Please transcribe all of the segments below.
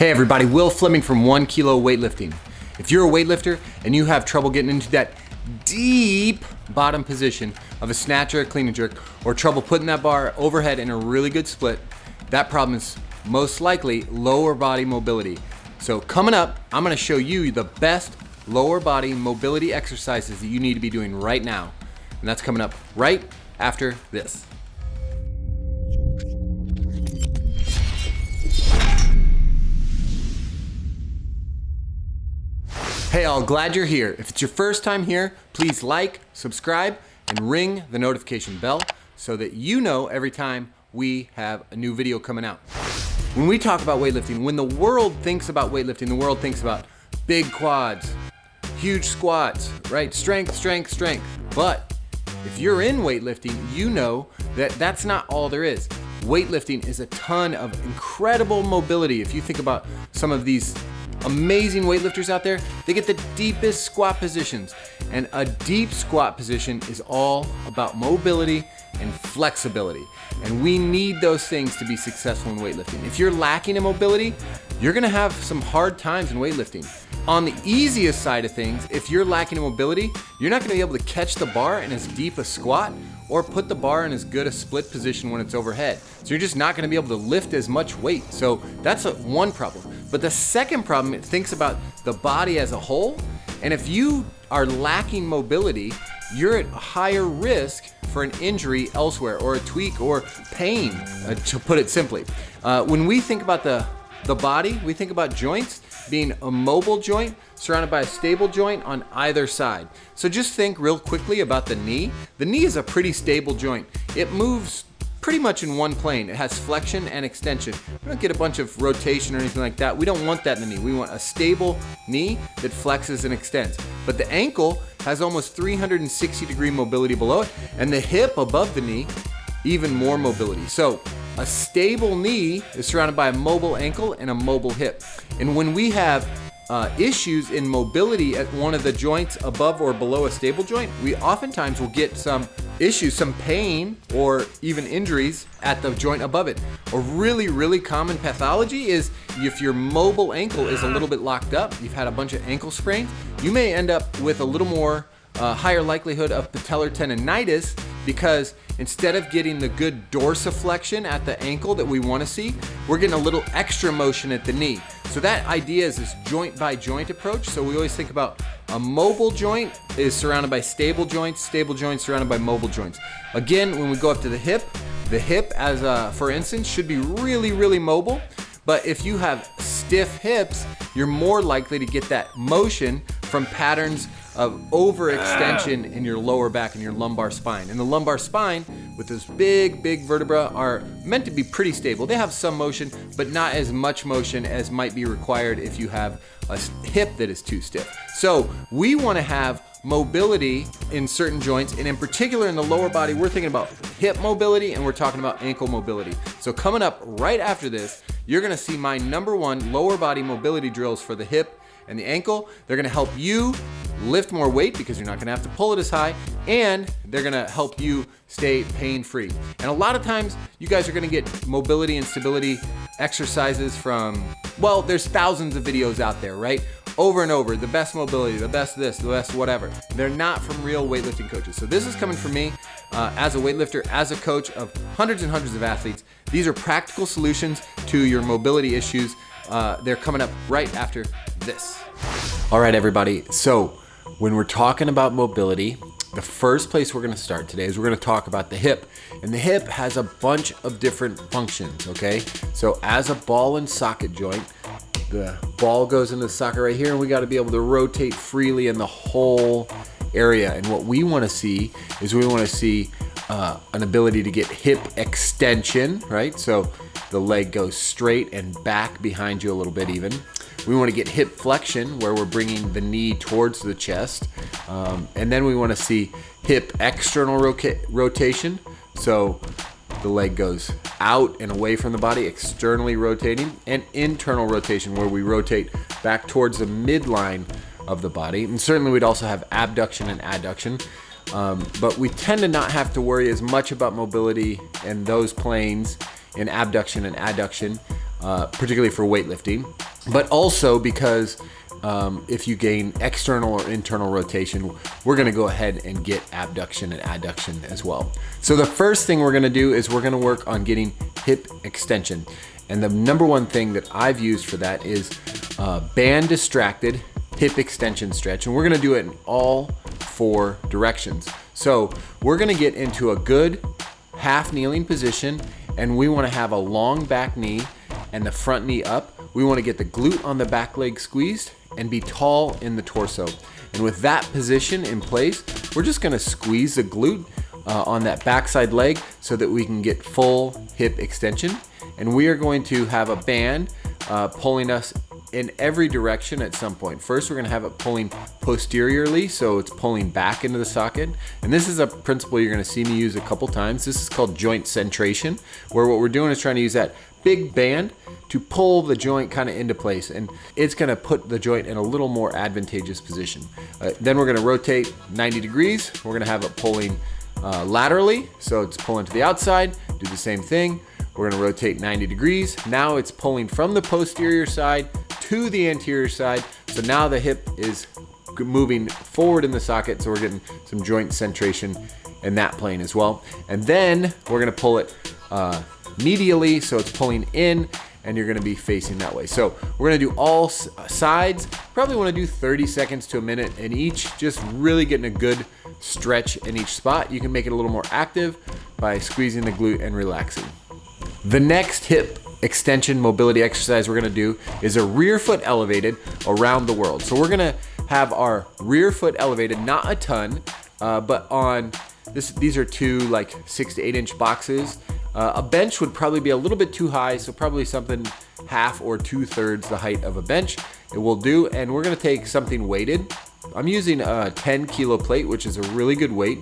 Hey everybody, Wil Fleming from 1 Kilo Weightlifting. If you're a weightlifter and you have trouble getting into that deep bottom position of a snatch or a clean and jerk, or trouble putting that bar overhead in a really good split, that problem is most likely lower body mobility. So coming up, I'm gonna show you the best lower body mobility exercises that you need to be doing right now. And that's coming up right after this. Hey all, glad you're here. If it's your first time here, please like, subscribe, and ring the notification bell so that you know every time we have a new video coming out. When we talk about weightlifting, when the world thinks about weightlifting, the world thinks about big quads, huge squats, right? Strength, strength, strength. But if you're in weightlifting, you know that that's not all there is. Weightlifting is a ton of incredible mobility. If you think about some of these amazing weightlifters out there, they get the deepest squat positions. And a deep squat position is all about mobility and flexibility. And we need those things to be successful in weightlifting. If you're lacking in mobility, you're gonna have some hard times in weightlifting. On the easiest side of things, if you're lacking in mobility, you're not gonna be able to catch the bar in as deep a squat or put the bar in as good a split position when it's overhead. So you're just not gonna be able to lift as much weight. So that's one problem. But the second problem, it thinks about the body as a whole. And if you are lacking mobility, you're at higher risk for an injury elsewhere or a tweak or pain, to put it simply. When we think about the body, we think about joints being a mobile joint surrounded by a stable joint on either side. So just think real quickly about the knee. The knee is a pretty stable joint. It moves pretty much in one plane. It has flexion and extension. We don't get a bunch of rotation or anything like that. We don't want that in the knee. We want a stable knee that flexes and extends. But the ankle has almost 360-degree mobility below it, and the hip above the knee, even more mobility. So a stable knee is surrounded by a mobile ankle and a mobile hip. And when we have issues in mobility at one of the joints above or below a stable joint, we oftentimes will get some issues, some pain, or even injuries at the joint above it. A really, really common pathology is if your mobile ankle is a little bit locked up, you've had a bunch of ankle sprains, you may end up with a little more higher likelihood of patellar tendonitis, because instead of getting the good dorsiflexion at the ankle that we want to see, we're getting a little extra motion at the knee. So that idea is this joint by joint approach. So we always think about a mobile joint is surrounded by stable joints surrounded by mobile joints. Again, when we go up to the hip as for instance should be really, really mobile. But if you have stiff hips, you're more likely to get that motion from patterns of overextension in your lower back and your lumbar spine. And the lumbar spine, with those big, big vertebrae, are meant to be pretty stable. They have some motion, but not as much motion as might be required if you have a hip that is too stiff. So we want to have mobility in certain joints, and in particular in the lower body, we're thinking about hip mobility and we're talking about ankle mobility. So coming up right after this, you're gonna see my #1 lower body mobility drills for the hip and the ankle. They're gonna help you lift more weight because you're not gonna have to pull it as high, and they're gonna help you stay pain-free. And a lot of times, you guys are gonna get mobility and stability exercises from, well, there's thousands of videos out there, right? Over and over, the best mobility, the best this, the best whatever. They're not from real weightlifting coaches. So this is coming from me as a weightlifter, as a coach of hundreds and hundreds of athletes. These are practical solutions to your mobility issues. They're coming up right after this. All right, everybody. So when we're talking about mobility, the first place we're gonna start today is we're gonna talk about the hip. And the hip has a bunch of different functions, okay? So as a ball and socket joint, the ball goes into the socket right here, and we gotta be able to rotate freely in the whole area. And what we wanna see is we wanna see an ability to get hip extension, right? So the leg goes straight and back behind you a little bit even. We want to get hip flexion, where we're bringing the knee towards the chest. And then we want to see hip external rotation. So the leg goes out and away from the body, externally rotating, and internal rotation, where we rotate back towards the midline of the body. And certainly we'd also have abduction and adduction. But we tend to not have to worry as much about mobility in those planes in abduction and adduction, particularly for weightlifting. but also because if you gain external or internal rotation, we're gonna go ahead and get abduction and adduction as well. So the first thing we're gonna do is we're gonna work on getting hip extension. And the number one thing that I've used for that is band distracted hip extension stretch. And we're gonna do it in all 4 directions. So we're gonna get into a good half kneeling position, and we wanna have a long back knee and the front knee up. We wanna get the glute on the back leg squeezed and be tall in the torso. And with that position in place, we're just gonna squeeze the glute on that backside leg so that we can get full hip extension. And we are going to have a band pulling us in every direction at some point. First, we're gonna have it pulling posteriorly, so it's pulling back into the socket. And this is a principle you're gonna see me use a couple times. This is called joint centration, where what we're doing is trying to use that big band to pull the joint kind of into place, and it's gonna put the joint in a little more advantageous position. Then we're gonna rotate 90 degrees. We're gonna have it pulling laterally, so it's pulling to the outside. Do the same thing. We're gonna rotate 90 degrees. Now it's pulling from the posterior side to the anterior side. So now the hip is moving forward in the socket, so we're getting some joint centration in that plane as well. And then we're gonna pull it medially, so it's pulling in, and you're gonna be facing that way. So we're gonna do all sides. Probably wanna do 30 seconds to a minute in each, just really getting a good stretch in each spot. You can make it a little more active by squeezing the glute and relaxing. The next hip extension mobility exercise we're gonna do is a rear foot elevated around the world. So we're gonna have our rear foot elevated, not a ton, but on this, these are 2 like 6 to 8 inch boxes. A bench would probably be a little bit too high, so probably something half or 2/3 the height of a bench it will do. And we're gonna take something weighted. I'm using a 10 kilo plate, which is a really good weight.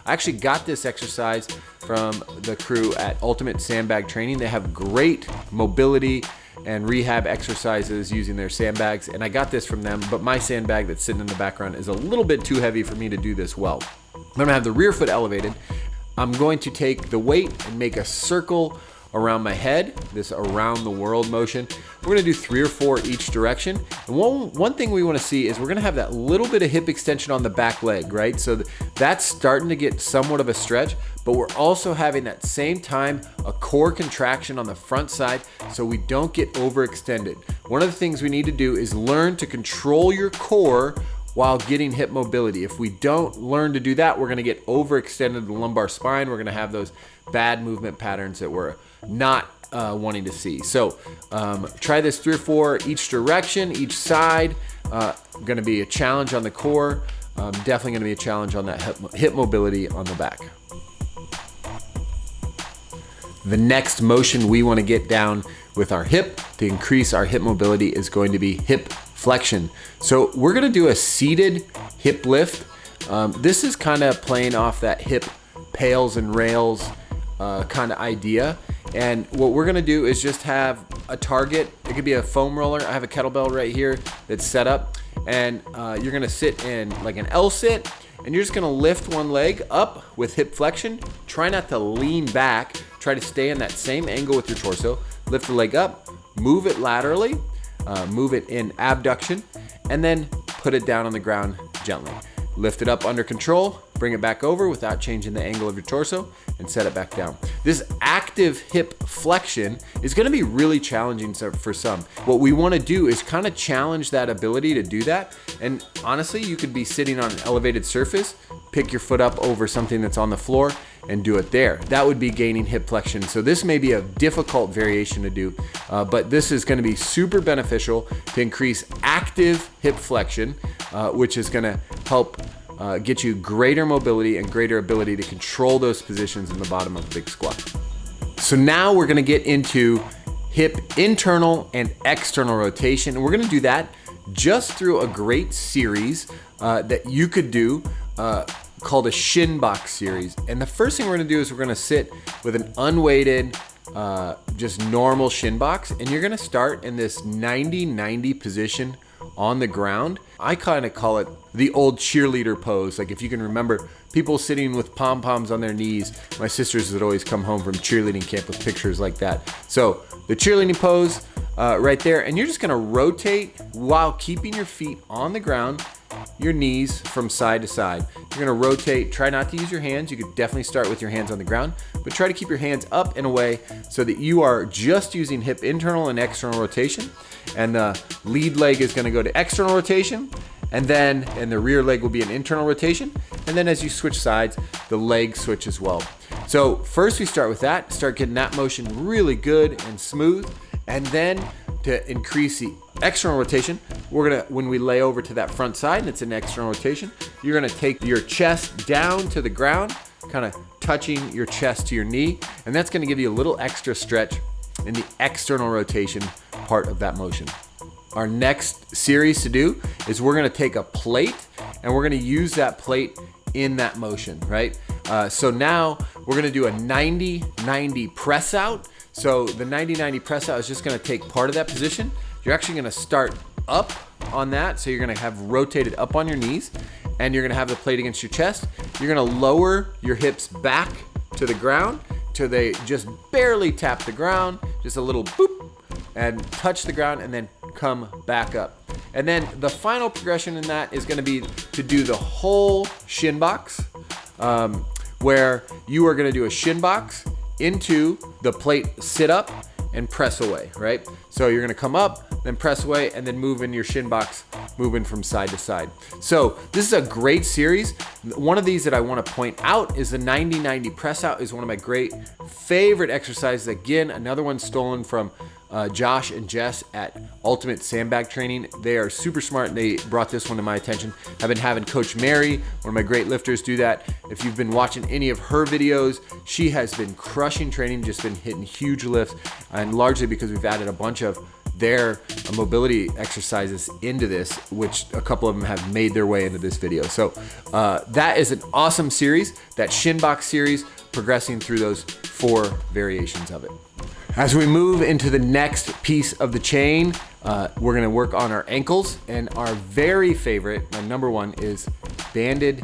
I actually got this exercise from the crew at Ultimate Sandbag Training. They have great mobility and rehab exercises using their sandbags, and I got this from them, but my sandbag that's sitting in the background is a little bit too heavy for me to do this well. I'm gonna have the rear foot elevated. I'm going to take the weight and make a circle around my head, this around the world motion. We're gonna do 3 or 4 each direction. And one thing we wanna see is we're gonna have that little bit of hip extension on the back leg, right? So that's starting to get somewhat of a stretch, but we're also having that same time a core contraction on the front side so we don't get overextended. One of the things we need to do is learn to control your core while getting hip mobility. If we don't learn to do that, we're gonna get overextended the lumbar spine. We're gonna have those bad movement patterns that we're not wanting to see. So try this 3 or 4 each direction, each side. Gonna be a challenge on the core. Definitely gonna be a challenge on that hip mobility on the back. The next motion we wanna get down with our hip to increase our hip mobility is going to be hip flexion. So we're gonna do a seated hip lift. This is kind of playing off that hip pails and rails kind of idea. And what we're gonna do is just have a target. It could be a foam roller. I have a kettlebell right here that's set up, and you're gonna sit in like an L sit, and you're just gonna lift one leg up with hip flexion. Try not to lean back. Try to stay in that same angle with your torso. Lift the leg up, move it laterally, move it in abduction, and then put it down on the ground gently. Lift it up under control, bring it back over without changing the angle of your torso, and set it back down. This active hip flexion is gonna be really challenging for some. What we wanna do is kind of challenge that ability to do that. And honestly, you could be sitting on an elevated surface, pick your foot up over something that's on the floor, and do it there. That would be gaining hip flexion. So this may be a difficult variation to do, but this is gonna be super beneficial to increase active hip flexion, which is gonna help get you greater mobility and greater ability to control those positions in the bottom of a big squat. So now we're gonna get into hip internal and external rotation. And we're gonna do that just through a great series that you could do called a Shin box series. And the first thing we're gonna do is we're gonna sit with an unweighted, just normal shin box. And you're gonna start in this 90-90 position on the ground. I kind of call it the old cheerleader pose. Like if you can remember people sitting with pom-poms on their knees. My sisters would always come home from cheerleading camp with pictures like that. So the cheerleading pose, right there, and you're just gonna rotate while keeping your feet on the ground, your knees from side to side. You're gonna rotate, try not to use your hands. You could definitely start with your hands on the ground, but try to keep your hands up and away so that you are just using hip internal and external rotation. And the lead leg is gonna go to external rotation, and the rear leg will be an internal rotation. And then as you switch sides, the legs switch as well. So first we start with that, start getting that motion really good and smooth. And then to increase the external rotation, when we lay over to that front side and it's an external rotation, you're gonna take your chest down to the ground, kind of touching your chest to your knee. And that's gonna give you a little extra stretch in the external rotation part of that motion. Our next series to do is we're gonna take a plate and we're gonna use that plate in that motion, right? So now we're gonna do a 90-90 press out. So the 90-90 press out is just gonna take part of that position. You're actually gonna start up on that. So you're gonna have rotated up on your knees and you're gonna have the plate against your chest. You're gonna lower your hips back to the ground till they just barely tap the ground, just a little boop, and touch the ground and then come back up. And then the final progression in that is gonna be to do the whole shin box, where you are gonna do a shin box into the plate sit up and press away, right? So you're gonna come up, then press away, and then move in your shin box, moving from side to side. So this is a great series. One of these that I wanna point out is the 90-90 press out is one of my great favorite exercises. Again, another one stolen from Josh and Jess at Ultimate Sandbag Training. They are super smart. They brought this one to my attention. I've been having Coach Mary, one of my great lifters, do that. If you've been watching any of her videos, she has been crushing training, just been hitting huge lifts, and largely because we've added a bunch of their mobility exercises into this, which a couple of them have made their way into this video. So that is an awesome series, that shin box series, progressing through those 4 variations of it. As we move into the next piece of the chain, we're gonna work on our ankles, and our very favorite, my number one, is banded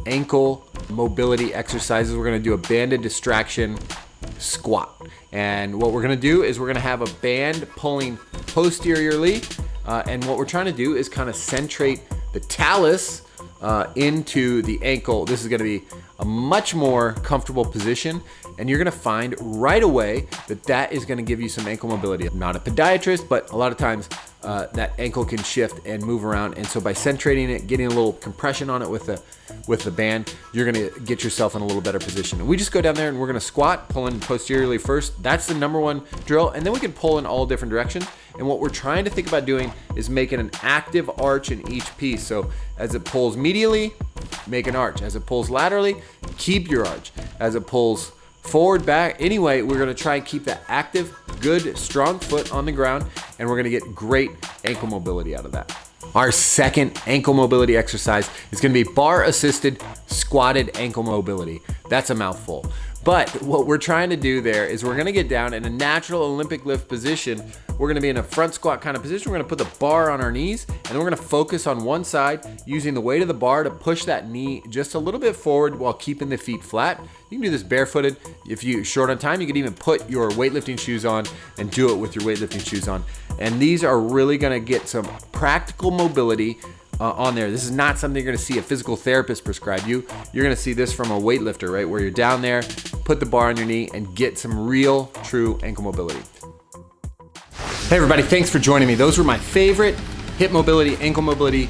ankle mobility exercises. We're gonna do a banded distraction squat. And what we're gonna do is we're gonna have a band pulling posteriorly, and what we're trying to do is kind of centrate the talus into the ankle. This is gonna be a much more comfortable position, and you're gonna find right away that that is gonna give you some ankle mobility. I'm not a podiatrist, but a lot of times that ankle can shift and move around, and so by centrating it, getting a little compression on it with the band, you're gonna get yourself in a little better position. And we just go down there and we're gonna squat, pulling posteriorly first. That's the number one drill, and then we can pull in all different directions. And what we're trying to think about doing is making an active arch in each piece. So as it pulls medially, make an arch. As it pulls laterally, keep your arch. As it pulls forward, back, anyway, we're gonna try and keep that active, good, strong foot on the ground, and we're gonna get great ankle mobility out of that. Our second ankle mobility exercise is gonna be bar assisted squatted ankle mobility. That's a mouthful. But what we're trying to do there is we're gonna get down in a natural Olympic lift position. We're gonna be in a front squat kind of position. We're gonna put the bar on our knees, and we're gonna focus on one side, using the weight of the bar to push that knee just a little bit forward while keeping the feet flat. You can do this barefooted. If you're short on time, you can even put your weightlifting shoes on and do it with your weightlifting shoes on. And these are really gonna get some practical mobility on there. This is not something you're gonna see a physical therapist prescribe you. You're gonna see this from a weightlifter, right? Where you're down there, put the bar on your knee, and get some real, true ankle mobility. Hey everybody, thanks for joining me. Those were my favorite hip mobility, ankle mobility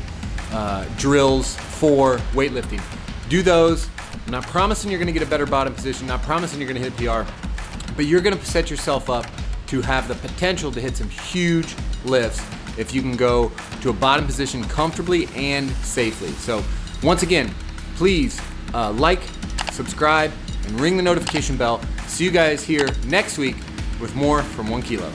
drills for weightlifting. Do those. I'm not promising you're gonna get a better bottom position, not promising you're gonna hit PR, but you're gonna set yourself up to have the potential to hit some huge lifts if you can go to a bottom position comfortably and safely. So once again, please like, subscribe, and ring the notification bell. See you guys here next week with more from 1 Kilo.